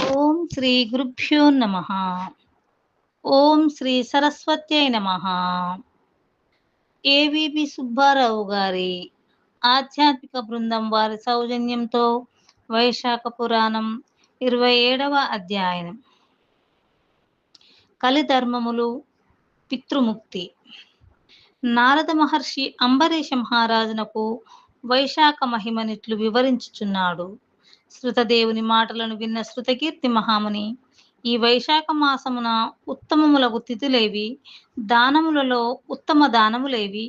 ఓం శ్రీ గురుభ్యో నమః. ఓం శ్రీ సరస్వత్యై నమః. ఏవిబి సుబ్బారావు గారి ఆధ్యాత్మిక బృందం వారి సౌజన్యంతో వైశాఖ పురాణం 27వ అధ్యాయం కలిధర్మములు పితృముక్తి. నారద మహర్షి అంబరీష మహారాజునకు వైశాఖ మహిమనిట్లు వివరించుచున్నాడు. శృతదేవుని మాటలను విన్న శృతకీర్తి మహాముని, ఈ వైశాఖ మాసమున ఉత్తమములగు తిథులేవి, దానములలో ఉత్తమ దానములేవి,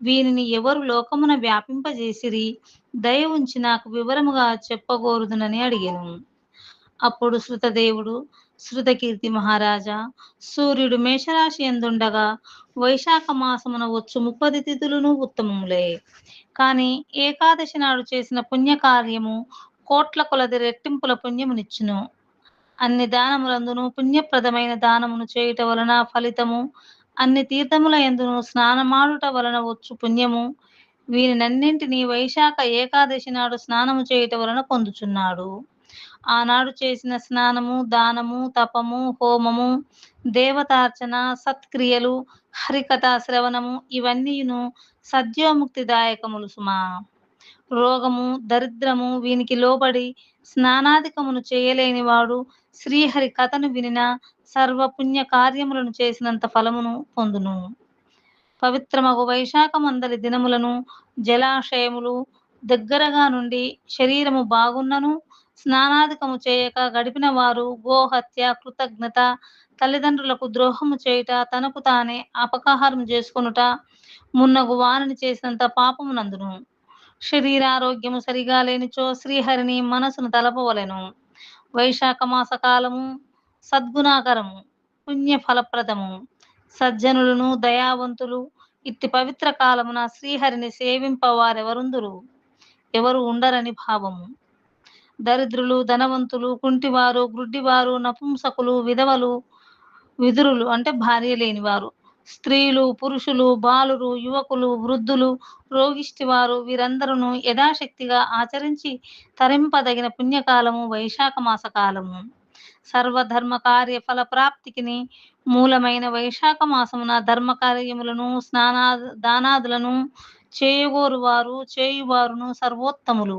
వీనిని ఎవరు లోకమున వ్యాపింపజేసిరి, దయ ఉంచి నాకు వివరముగా చెప్పగోరుదునని అడిగెను. అప్పుడు శృతదేవుడు, శృతకీర్తి మహారాజా, సూర్యుడు మేషరాశి యందుండగా వైశాఖ మాసమున వచ్చు 30 తిథులును ఉత్తమములే. కాని ఏకాదశి నాడు చేసిన పుణ్యకార్యము కోట్ల కొలది రెట్టింపుల పుణ్యమునిచ్చును. అన్ని దానములందును పుణ్యప్రదమైన దానమును చేయుట వలన ఫలితము, అన్ని తీర్థముల యందును స్నానమాడుట వలన వచ్చు పుణ్యము, వీనినన్నింటినీ వైశాఖ ఏకాదశి నాడు స్నానము చేయుట వలన పొందుచున్నాడు. ఆనాడు చేసిన స్నానము, దానము, తపము, హోమము, దేవతార్చన, సత్క్రియలు, హరికథా శ్రవణము ఇవన్నీయును సద్యోముక్తిదాయకములు సుమా. రోగము, దరిద్రము వీనికి లోబడి స్నానాధికమును చేయలేని వాడు శ్రీహరి కథను వినిన సర్వపుణ్య కార్యములను చేసినంత ఫలమును పొందును. పవిత్రమగు వైశాఖమందలి దినములను జలాశయములు దగ్గరగా నుండి శరీరము బాగున్నను స్నానాధికము చేయక గడిపిన వారు గోహత్య, కృతజ్ఞత, తల్లిదండ్రులకు ద్రోహము చేయుట, తనకు తానే అపకాహారం చేసుకొనుట మున్నగు వారిని చేసినంత పాపమునందును. శరీరారోగ్యము సరిగా లేనిచో శ్రీహరిని మనసును తలపవలెను. వైశాఖ మాస కాలము సద్గుణాకరము, పుణ్య ఫలప్రదము. సజ్జనులను దయావంతులు ఇట్టి పవిత్ర కాలమున శ్రీహరిని సేవింపవారెవరుందురు? ఎవరు ఉండరని భావము. దరిద్రులు, ధనవంతులు, కుంటివారు, గ్రుడ్డివారు, నపుంసకులు, విధవలు, విదురులు అంటే భార్య లేనివారు, స్త్రీలు, పురుషులు, బాలురు, యువకులు, వృద్ధులు, రోగిష్టివారు వీరందరూ యథాశక్తిగా ఆచరించి తరింపదగిన పుణ్యకాలము వైశాఖ మాస కాలము. సర్వధర్మ కార్య ఫల ప్రాప్తికిని మూలమైన వైశాఖ మాసమున ధర్మకార్యములను దానాదులను చేయువారును సర్వోత్తములు.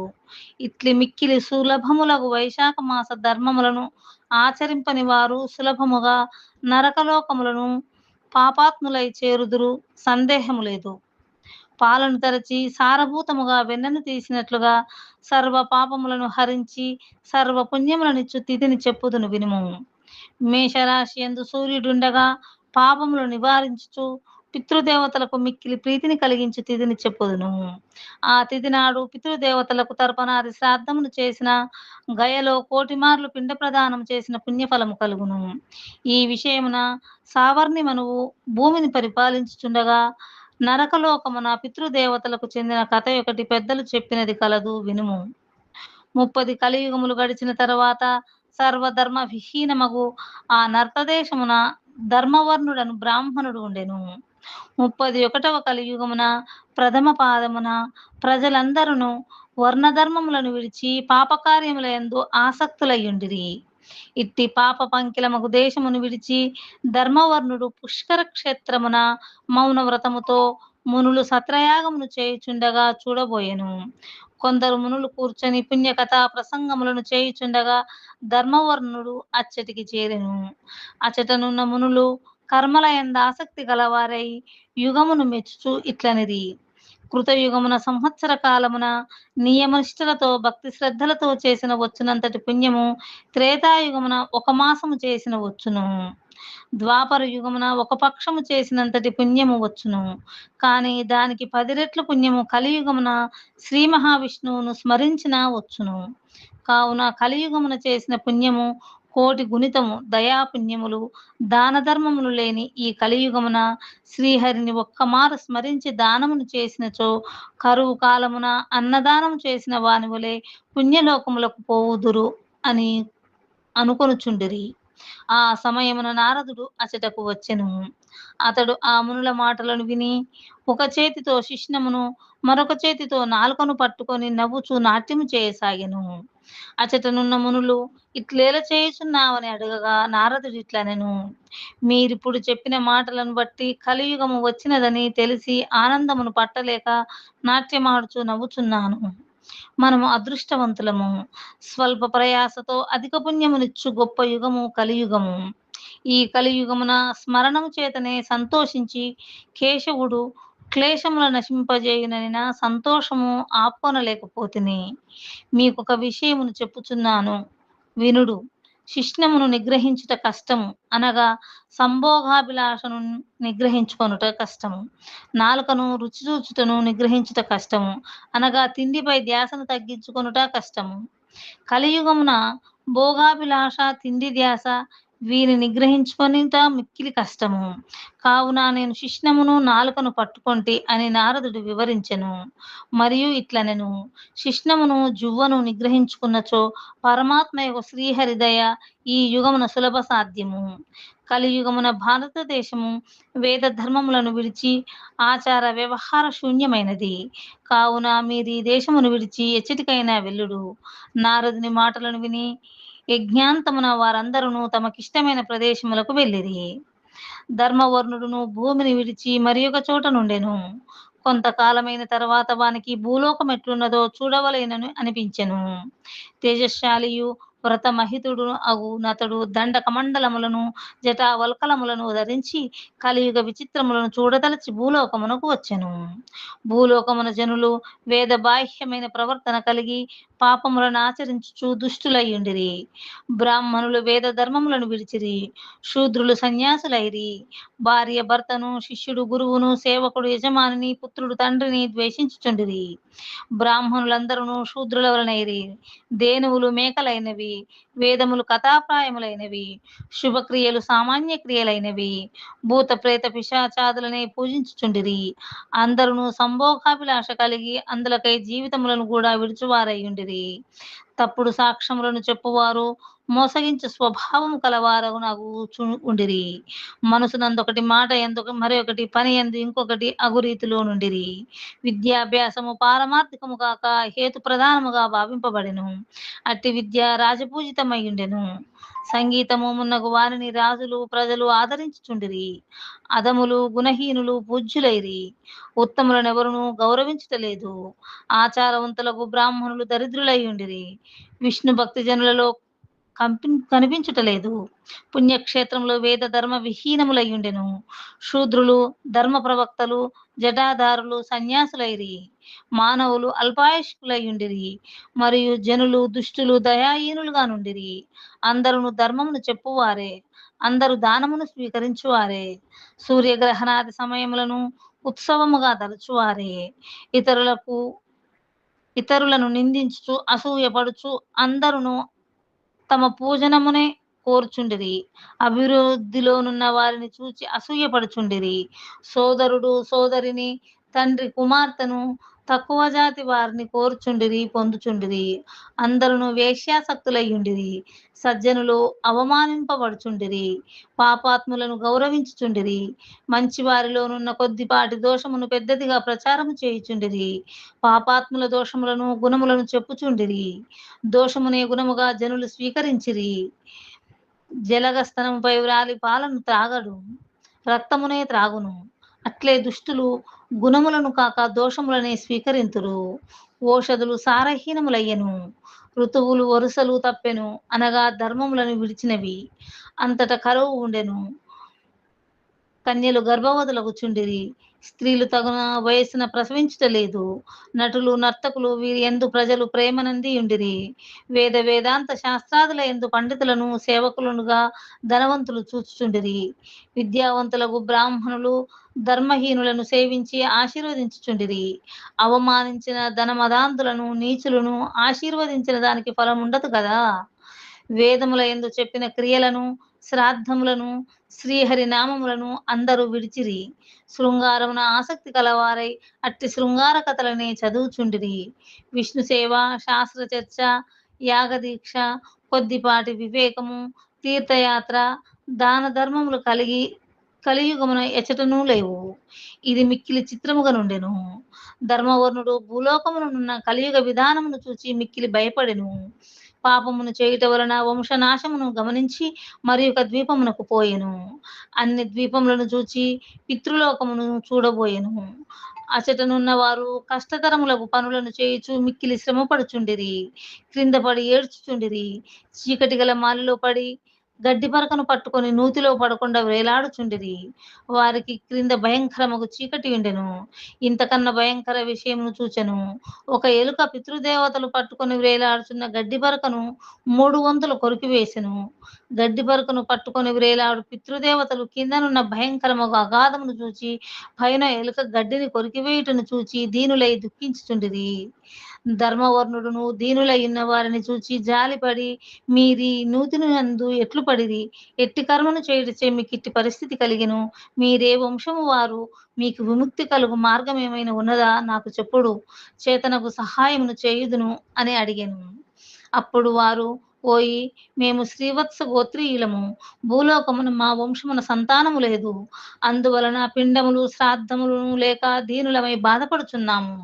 ఇట్లి మిక్కిలి సులభములగు వైశాఖ మాస ధర్మములను ఆచరింపని వారు సులభముగా నరకలోకములను పాపాత్ములై చేరుదురు, సందేహము లేదు. పాలను తరచి సారభూతముగా వెన్నను తీసినట్లుగా సర్వ పాపములను హరించి సర్వ పుణ్యములనిచ్చు తిథిని చెప్పుదును వినుము. మేషరాశి యందు సూర్యుడుండగా పాపములు నివారించుచు పితృదేవతలకు మిక్కిలి ప్రీతిని కలిగించు తిథిని చెప్పుదును. ఆ తిథి నాడు పితృదేవతలకు తర్పణాది శ్రాద్ధమును చేసిన, గయలో 1,000,000 మార్లు పిండ ప్రదానం చేసిన పుణ్యఫలము కలుగును. ఈ విషయమున సావర్ణి మనువు భూమిని పరిపాలించుచుండగా నరకలోకమున పితృదేవతలకు చెందిన కథ ఒకటి పెద్దలు చెప్పినది కలదు వినుము. 30 కలియుగములు గడిచిన తరువాత సర్వధర్మ విహీనమగు ఆ నర్తదేశమున ధర్మవర్ణుడను బ్రాహ్మణుడు ఉండెను. 31వ కలియుగమున ప్రథమ పాదమున ప్రజలందరూ వర్ణధర్మములను విడిచి పాపకార్యముల యందు ఆసక్తులయ్యుండిరి. ఇట్టి పాప పంకిలమగు దేశమును విడిచి ధర్మవర్ణుడు పుష్కర క్షేత్రమున మౌన వ్రతముతో మునులు సత్రయాగమును చేయుచుండగా చూడబోయెను. కొందరు మునులు కూర్చొని పుణ్యకథా ప్రసంగములను చేయుచుండగా ధర్మవర్ణుడు అచ్చటికి చేరెను. అచ్చటనున్న మునులు కర్మల యందు ఆసక్తి గలవారై యుగమును మెచ్చుచు ఇట్లనిరి: కృతయుగమున సంవత్సర కాలమున నియమనిష్టలతో భక్తి శ్రద్ధలతో చేసిన వచ్చునంతటి పుణ్యము త్రేతాయుగమున 1 మాసము చేసిన వచ్చును. ద్వాపర యుగమున 1 పక్షము చేసినంతటి పుణ్యము వచ్చును. కానీ దానికి 10 రెట్లు పుణ్యము కలియుగమున శ్రీ మహావిష్ణువును స్మరించిన వచ్చును. కావున కలియుగమున చేసిన పుణ్యము 1,000,000 గుణితము. దయాపుణ్యములు, దాన ధర్మములు లేని ఈ కలియుగమున శ్రీహరిని ఒక్కమారు స్మరించి దానమును చేసినచో కరువు కాలమున అన్నదానము చేసిన వాని వలె పుణ్యలోకములకు పోవుదురు అని అనుకొనుచుండిరి. ఆ సమయమున నారదుడు అచటకు వచ్చెను. అతడు ఆ మునుల మాటలను విని ఒక చేతితో శిష్ణమును మరొక చేతితో నాలుకను పట్టుకొని నవ్వుచూ నాట్యము చేయసాగెను. అచటనున్న మునులు ఇట్లేల చేయుచున్నావని అడగగా నారదుడు ఇట్లనెను: మీరిప్పుడు చెప్పిన మాటలను బట్టి కలియుగము వచ్చినదని తెలిసి ఆనందమును పట్టలేక నాట్యమాడుచు నవ్వుచున్నాను. మనము అదృష్టవంతులము. స్వల్ప ప్రయాసతో అధిక పుణ్యమునిచ్చు గొప్ప యుగము కలియుగము. ఈ కలియుగమున స్మరణము చేతనే సంతోషించి కేశవుడు క్లేశముల నశింపజేయుననిన సంతోషము ఆపుకొనలేకపోతిని. మీకొక విషయమును చెప్పుచున్నాను వినుడు. శిష్ణమును నిగ్రహించుట కష్టము, అనగా సంభోగాభిలాషను నిగ్రహించుకొనుట కష్టము. నాలుకను రుచి చూచుటను నిగ్రహించుట కష్టము, అనగా తిండిపై ధ్యాసను తగ్గించుకొనుట కష్టము. కలియుగమున భోగాభిలాష, తిండి ధ్యాస వీని నిగ్రహించుకొనుట మిక్కిలి కష్టము. కావున నేను శిష్ణమును నాలుకను పట్టుకొంటి అని నారదుడు వివరించెను. మరియు ఇట్లనెను: శిష్ణమును జువ్వను నిగ్రహించుకున్నచో పరమాత్మయగు శ్రీహరి దయ ఈ యుగమున సులభ సాధ్యము. కలియుగమున భారతదేశము వేద ధర్మములను విడిచి ఆచార వ్యవహార శూన్యమైనది. కావున మీరీ దేశమును విడిచి ఎచ్చటికైనా వెళ్ళుడు. నారదుని మాటలను విని యజ్ఞాంతమున వారందరూ తమకిష్టమైన ప్రదేశములకు వెళ్ళిరి. ధర్మవర్ణుడును భూమిని విడిచి మరియొక చోట నుండెను. కొంతకాలమైన తర్వాత వానికి భూలోకం ఎట్లున్నదో చూడవలెనని అనిపించెను. తేజశ్శాలియు వ్రతమహితుడు అగు నతడు దండ కమండలములను జటావల్కలములను ధరించి కలియుగ విచిత్రములను చూడదలచి భూలోకమునకు వచ్చెను. భూలోకమున జనులు వేద బాహ్యమైన ప్రవర్తన కలిగి పాపములను ఆచరించుచు దుష్టులయ్యుండిరి. బ్రాహ్మణులు వేద ధర్మములను విడిచిరి. శూద్రులు సన్యాసులైరి. భార్య భర్తను, శిష్యుడు గురువును, సేవకుడు యజమానిని, పుత్రుడు తండ్రిని ద్వేషించుచుండిరి. బ్రాహ్మణులందరూ శూద్రుల వలనైరి. ధేనువులు మేకలైనవి, వేదములు కథాప్రాయములైనవి, శుభక్రియలు సామాన్య క్రియలైనవి. భూత ప్రేత పిశాచాదులనే పూజించుచుండిరి. అందరూ సంభోగాభిలాష కలిగి అందులకై జీవితములను కూడా విడుచువారయ్యుండిరి. తప్పుడు సాక్ష్యములను చెప్పువారు, మోసగించు స్వభావము కలవారగుచు ఉండిరి. మనసునందొకటి, మాట యందు మరొకటి, పని యందు ఇంకొకటి అగు రీతిలో నుండిరి. విద్యాభ్యాసము పారమార్థికము కాక హేతు ప్రధానముగా భావింపబడెను. అట్టి విద్య రాజపూజితమయ్యుండెను. సంగీతము మున్నగు వారిని రాజులు, ప్రజలు ఆదరించుచుండిరి. అధములు, గుణహీనులు పూజ్యులైరి. ఉత్తములనెవరునూ గౌరవించుటలేదు. ఆచారవంతులకు బ్రాహ్మణులు దరిద్రులయ్యుండిరి. విష్ణు భక్తి జనులలో కనిపించుటలేదు. పుణ్యక్షేత్రంలో వేద ధర్మ విహీనములయ్యుండెను. శూద్రులు, ధర్మ ప్రవక్తలు, జటాధారులు సన్యాసులైరి. మానవులు అల్పాయుష్కులయ్యుండిరి. మరియు జనులు దుష్టులు, దయాహీనులుగా నుండిరి. అందరూ ధర్మమును చెప్పువారే. అందరూ దానమును స్వీకరించువారే. సూర్యగ్రహణాది సమయములను ఉత్సవముగా తలచువారే. ఇతరులను నిందించుచు అసూయపడుచు అందరును తమ పూజనమునే కోరుచుండిరి. అభివృద్ధిలోనున్న వారిని చూచి అసూయపడుచుండిరి. సోదరుడు సోదరిని, తండ్రి కుమార్తెను తక్కువ జాతి వారిని కోరుచుండిరి, పొందుచుండిరి. అందరును వేశ్యాసక్తులయ్యుండిరి. సజ్జనులు అవమానింపబడుచుండిరి. పాపాత్ములను గౌరవించుచుండిరి. మంచివారిలోనున్న కొద్దిపాటి దోషమును పెద్దదిగా ప్రచారము చేయుచుండిరి. పాపాత్ముల దోషములను, గుణములను చెప్పుచుండిరి. దోషమునే గుణముగా జనులు స్వీకరించిరి. జలగస్తనముపై వ్రాలి పాలను త్రాగడు, రక్తమునే త్రాగును. అట్లే దుష్టులు గుణములను కాక దోషములనే స్వీకరింతురు. ఓషధులు సారహీనములయ్యెను. ఋతువులు వరుసలు తప్పెను, అనగా ధర్మములను విడిచినవి. అంతట కరువు ఉండెను. కన్యలు గర్భవతులగుచుండిరి. స్త్రీలు తగున వయస్సున ప్రసవించుటలేదు. నటులు, నర్తకులు వీరి యందు ప్రజలు ప్రేమనందియుండిరి. వేదాంత శాస్త్రాదుల యందు పండితులను, సేవకులనుగా ధనవంతులు చూచుచుండిరి. విద్యావంతులకు బ్రాహ్మణులు ధర్మహీనులను సేవించి ఆశీర్వదించుచుండిరి. అవమానించిన ధనమదాంతులను, నీచులను ఆశీర్వదించిన దానికి ఫలముండదు కదా. వేదముల యందు చెప్పిన క్రియలను, శ్రాద్ధములను, శ్రీహరి నామములను అందరూ విడిచిరి. శృంగారమున ఆసక్తి కలవారై అట్టి శృంగార కథలనే చదువుచుండిరి. విష్ణు సేవ, శాస్త్ర చర్చ, యాగదీక్ష, కొద్దిపాటి వివేకము, తీర్థయాత్ర, దాన ధర్మములు కలిగి కలియుగమున ఎచటను లేవు. ఇది మిక్కిలి చిత్రముగా నుండెను. ధర్మవర్ణుడు భూలోకమునున్న కలియుగ విధానమును చూచి మిక్కిలి భయపడెను. పాపమును చేయుట వలన వంశనాశమును గమనించి మరియొక ద్వీపమునకు పోయెను. అన్ని ద్వీపములను చూచి పితృలోకమును చూడబోయెను. అచటనున్న వారు కష్టతరములగు పనులను చేయుచు మిక్కిలి శ్రమపడుచుండిరి. క్రింద పడి ఏడ్చుచుండిరి. చీకటి గల మాలిలో పడి గడ్డి పరకను పట్టుకొని నూతిలో పడకుండా వేలాడుచుండిరి. వారికి క్రింద భయంకరమగు చీకటి ఉండెను. ఇంతకన్నా భయంకర విషయమును చూచెను. ఒక ఎలుక పితృదేవతలు పట్టుకొని వ్రేలాడుచున్న గడ్డి పరకను 3 వంతులు కొరికివేసెను. గడ్డి పరకను పట్టుకొని వ్రేలాడు పితృదేవతలు కిందనున్న భయంకరమగు అగాధమును చూచి పైన ఎలుక గడ్డిని కొరికివేయుటను చూచి దీనులై దుఃఖించుచుండిరి. ధర్మవర్ణుడును దీనులై ఉన్న వారిని చూచి జాలిపడి మీరీ నూతినందు ఎట్లు పడిరి? ఎట్టి కర్మను చేయుటచే మీకిట్టి పరిస్థితి కలిగెను? మీరే వంశము వారు? మీకు విముక్తి కలుగు మార్గం ఏమైనా ఉన్నదా? నాకు చెప్పుడు. చేతనగు సహాయమును చేయుదును అని అడిగెను. అప్పుడు వారు ఓయి మేము శ్రీవత్స గోత్రీయులము. భూలోకమున మా వంశమున సంతానము లేదు. అందువలన పిండములు శ్రాద్ధములను లేక దీనులమై బాధపడుచున్నాము.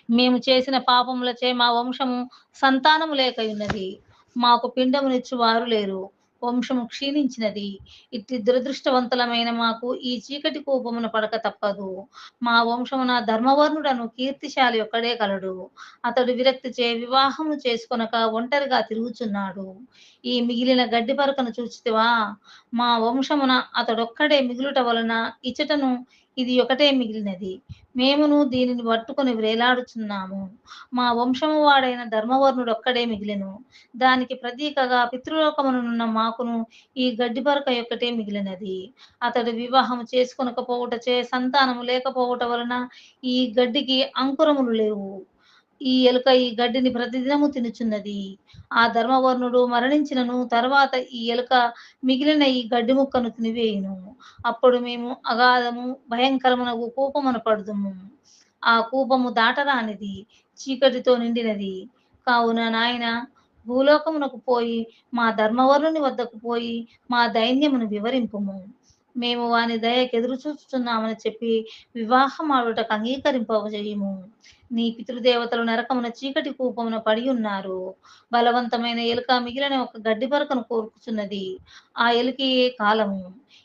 మేము చేసిన పాపములచే మా వంశము సంతానము లేకయున్నది. మాకు పిండమునిచ్చు వారు లేరు. వంశము క్షీణించినది. ఇట్టి దురదృష్టవంతులమైన మాకు ఈ చీకటి కూపమున పడక తప్పదు. మా వంశమున ధర్మవర్ణుడను కీర్తిశాలి ఒక్కడే కలడు. అతడు విరక్తిచే వివాహము చేసుకొనక ఒంటరిగా తిరుగుచున్నాడు. ఈ మిగిలిన గడ్డి పరకను చూచితివా? మా వంశమున అతడొక్కడే మిగులుట వలన ఇచటను ఇది ఒకటే మిగిలినది. మేమును దీనిని పట్టుకొని వ్రేలాడుచున్నాము. మా వంశము వాడైన ధర్మవర్ణుడొక్కడే మిగిలెను. దానికి ప్రతీకగా పితృలోకమునున్న మాకును ఈ గడ్డి పరక యొక్కటే మిగిలినది. అతడు వివాహము చేసుకొనకపోవుటచే సంతానము లేకపోవుట వలన ఈ గడ్డికి అంకురములు లేవు. ఈ ఎలుక ఈ గడ్డిని ప్రతిదినము తినుచున్నది. ఆ ధర్మవర్ణుడు మరణించినను తర్వాత ఈ ఎలుక మిగిలిన ఈ గడ్డి ముక్కను తినివేయును. అప్పుడు మేము అగాధము భయంకరమునగు కూపమున పడుదుము. ఆ కూపము దాటరానిది, చీకటితో నిండినది. కావున నాయన భూలోకమునకు పోయి మా ధర్మవర్ణుని వద్దకు పోయి మా దైన్యమును వివరింపుము. మేము వాని దయకెదురు చూచుచున్నామని చెప్పి వివాహమాడుటకు అంగీకరింపజేయుము. నీ పితృదేవతలు నరకమున చీకటి కూపమున పడి ఉన్నారు. బలవంతమైన ఎలుక మిగిలిన ఒక గడ్డి పరకను కోరుకుచున్నది. ఆ ఎలుకయే కాలము.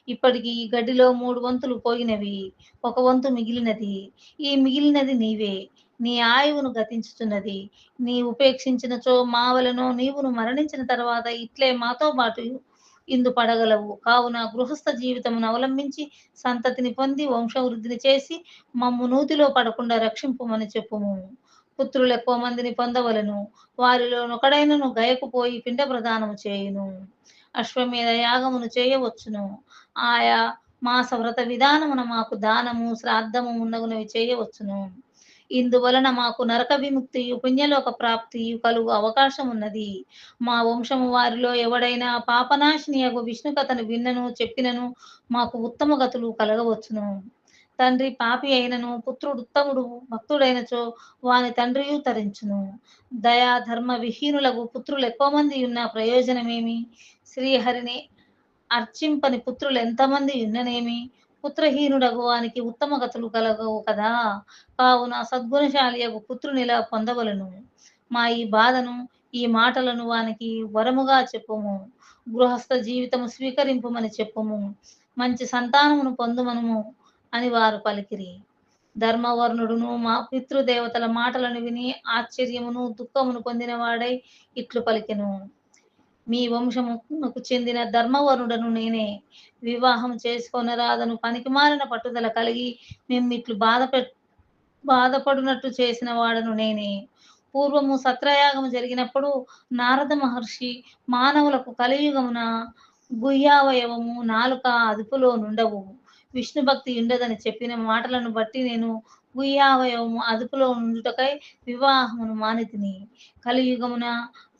ఇప్పటికి ఈ గడ్డిలో 3 వంతులు పోయినవి. 1 వంతు మిగిలినది. ఈ మిగిలినది నీవే. నీ ఆయువును గతించుచున్నది. నీ ఉపేక్షించినచో మా వలెనో నీవును మరణించిన తర్వాత ఇట్లే మాతో బాటు ఇందు పడగలవు. కావున గృహస్థ జీవితమును అవలంబించి సంతతిని పొంది వంశవృద్ధిని చేసి మమ్ము నూతిలో పడకుండా రక్షింపుమని చెప్పుము. పుత్రులు ఎక్కువ మందిని పొందవలెను. వారిలో నొకడైనను గయకు పోయి పిండ ప్రదానము చేయును. అశ్వమేధ యాగమును చేయవచ్చును. ఆయా మాస వ్రత విధానమున మాకు దానము శ్రాద్ధము మున్నగునవి చేయవచ్చును. ఇందువలన మాకు నరక విముక్తియు పుణ్యలోక ప్రాప్తియు కలుగు అవకాశం ఉన్నది. మా వంశము వారిలో ఎవడైనా పాపనాశినియగు విష్ణు కథను విన్నను చెప్పినను మాకు ఉత్తమ గతులు కలగవచ్చును. తండ్రి పాపి అయినను పుత్రుడుత్తముడు భక్తుడైనచో వాని తండ్రియు తరించును. దయా ధర్మ విహీనులకు పుత్రులు ఎక్కువ మంది ఉన్న ప్రయోజనమేమి? శ్రీహరిని అర్చింపని పుత్రులు ఎంతమంది ఉన్ననేమి? పుత్రహీనుడగు వానికి ఉత్తమ గతులు కలగవు కదా! కావున సద్గుణశాలియగు పుత్రునిలా పొందవలెను. మా ఈ బాధను, ఈ మాటలను వానికి వరముగా చెప్పుము. గృహస్థ జీవితము స్వీకరింపుమని చెప్పుము. మంచి సంతానమును పొందుమనుము అని వారు పలికిరి. ధర్మవర్ణుడును మా పితృదేవతల మాటలను విని ఆశ్చర్యమును దుఃఖమును పొందినవాడై ఇట్లు పలికెను. మీ వంశమునకు చెందిన ధర్మవర్ణుడను నేనే. వివాహం చేసుకొనరాదను పనికిమాలిన పట్టుదల కలిగి మిమ్మిట్లు బాధపడునట్టు చేసిన వాడను నేనే. పూర్వము సత్రయాగము జరిగినప్పుడు నారద మహర్షి మానవులకు కలియుగమున గుహ్యావయవము నాలుక అదుపులో నుండవు, విష్ణు భక్తి ఉండదని చెప్పిన మాటలను బట్టి నేను గుహ్యావయవము అదుపులో ఉండుటకై వివాహమును మానితిని. కలియుగమున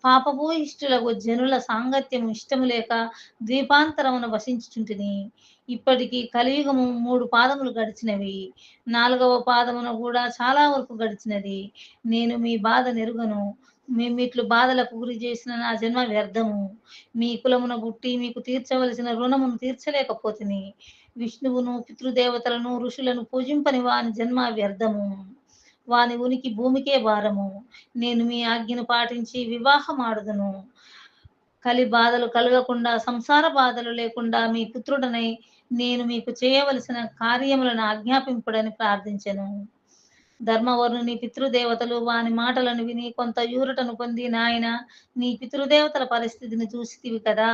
పాపభూయిష్ఠులకు జనుల సాంగత్యము ఇష్టము లేక ద్వీపాంతరమున వసించుచుంటిని. ఇప్పటికి కలియుగము 3 పాదములు గడిచినవి. 4వ పాదమున కూడా చాలా వరకు గడిచినది. నేను మీ బాధ నెరుగను. మేమిట్లు బాధలకు గురి చేసిన నా జన్మ వ్యర్థము. మీ కులమున పుట్టి మీకు తీర్చవలసిన రుణమును తీర్చలేకపోతిని. విష్ణువును, పితృదేవతలను, ఋషులను పూజింపని వాని జన్మ వ్యర్థము. వాని ఉనికి భూమికే భారము. నేను మీ ఆజ్ఞను పాటించి వివాహమాడుదును. కలి బాధలు కలగకుండా, సంసార బాధలు లేకుండా మీ పుత్రుడనై నేను మీకు చేయవలసిన కార్యములను ఆజ్ఞాపింపుడని ప్రార్థించెను. ధర్మవర్ణుని పితృదేవతలు వాని మాటలను విని కొంత ఊరటను పొంది, నాయనా నీ పితృదేవతల పరిస్థితిని చూసితివి కదా!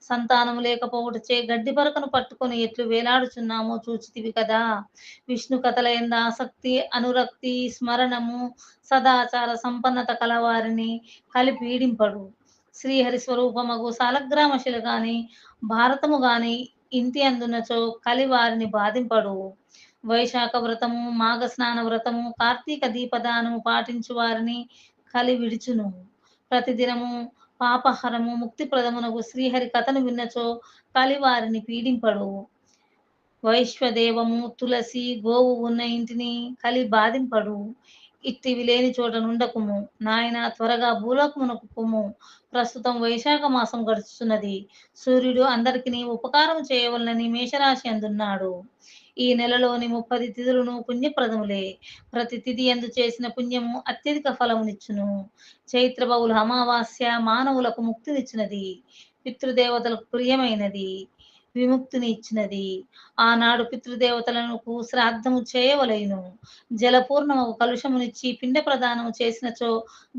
సంతానము లేకపోవుటచే గడ్డి పరకను పట్టుకొని ఎట్లు వేలాడుచున్నామో చూచితివి కదా! విష్ణు కథలయందు ఆసక్తి, అనురక్తి, స్మరణము, సదాచార సంపన్నత కలవారిని కలి పీడింపడు. శ్రీహరి స్వరూపమగు సాలగ్రామశిల గాని, భారతము గాని ఇంటి అందున్నచో కలి వారిని బాధింపడు. వైశాఖ వ్రతము, మాఘ స్నాన వ్రతము, కార్తీక దీపదానము పాటించు వారిని కలి విడుచును. ప్రతిదినము పాపహరము, ముక్తిప్రదమునగు శ్రీహరి కథను విన్నచో కలి వారిని పీడింపడు. వైశ్వదేవము, తులసి, గోవు ఉన్న ఇంటిని కలి బాధింపడు. ఇట్టివి లేని చోట నుండకుము. నాయనా త్వరగా భూలోకమునకు పొమ్ము. ప్రస్తుతం వైశాఖ మాసం గడుస్తున్నది. సూర్యుడు అందరికిని ఉపకారం చేయవలనని మేషరాశి అందున్నాడు. ఈ నెలలోని 30 తిథులను పుణ్యప్రదములే. ప్రతి తిథి యందు చేసిన పుణ్యము అత్యధిక ఫలమునిచ్చును. చైత్ర బహుళ అమావాస్య మానవులకు ముక్తినిచ్చినది. పితృదేవతలకు ప్రియమైనది. విముక్తిని ఇచ్చినది. ఆనాడు పితృదేవతలకు శ్రాద్ధము చేయవలెను. జలపూర్ణమగు కలుషమునిచ్చి పిండ ప్రదానము చేసినచో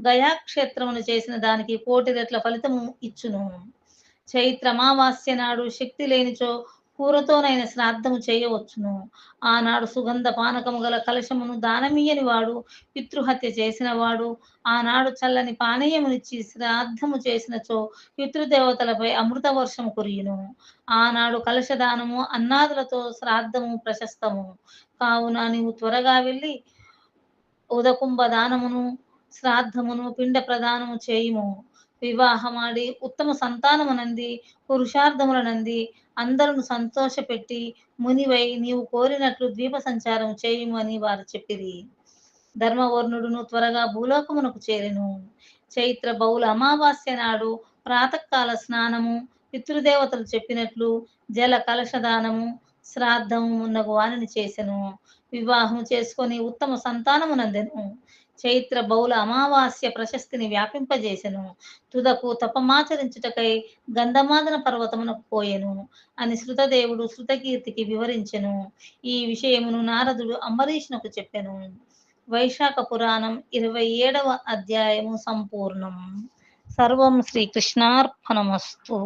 గయాక్షేత్రమును చేసిన దానికి 1,000,000 రెట్ల ఫలితము ఇచ్చును. చైత్ర అమావాస్య నాడు శక్తి లేనిచో కూరతోనైన శ్రాద్ధము చేయవచ్చును. ఆనాడు సుగంధ పానకము గల కలశమును దానమియ్యని వాడు, పితృహత్య చేసిన వాడు, ఆనాడు చల్లని పానీయమునిచ్చి శ్రాద్ధము చేసినచో పితృదేవతలపై అమృత వర్షము కురియును. ఆనాడు కలశదానము, అన్నాదులతో శ్రాద్ధము ప్రశస్తము. కావున నీవు త్వరగా వెళ్ళి ఉదకుంభ దానమును, శ్రాద్ధమును, పిండ ప్రదానము చేయుము. వివాహమాడి ఉత్తమ సంతానమునంది, పురుషార్థములనంది అందరును సంతోషపెట్టి మునివై నీవు కోరినట్లు ద్వీప సంచారం చేయుము అని వారు చెప్పిరి. ధర్మవర్ణుడును త్వరగా భూలోకమునకు చేరెను. చైత్ర బహుళ అమావాస్య నాడు ప్రాతకాల స్నానము, పితృదేవతలు చెప్పినట్లు జల కలశదానము, శ్రాద్ధము మున్నగు వానిని చేసెను. వివాహం చేసుకొని ఉత్తమ సంతానమునందెను. చైత్ర బహుళ అమావాస్య ప్రశస్తిని వ్యాపింపజేసెను. తుదకు తపమాచరించుటకై గంధమాదన పర్వతమునకు పోయెను అని శృతదేవుడు శృతకీర్తికి వివరించెను. ఈ విషయమును నారదుడు అంబరీషునకు చెప్పెను. వైశాఖ పురాణం 27వ అధ్యాయము సంపూర్ణం. సర్వం శ్రీకృష్ణార్పణమస్తు.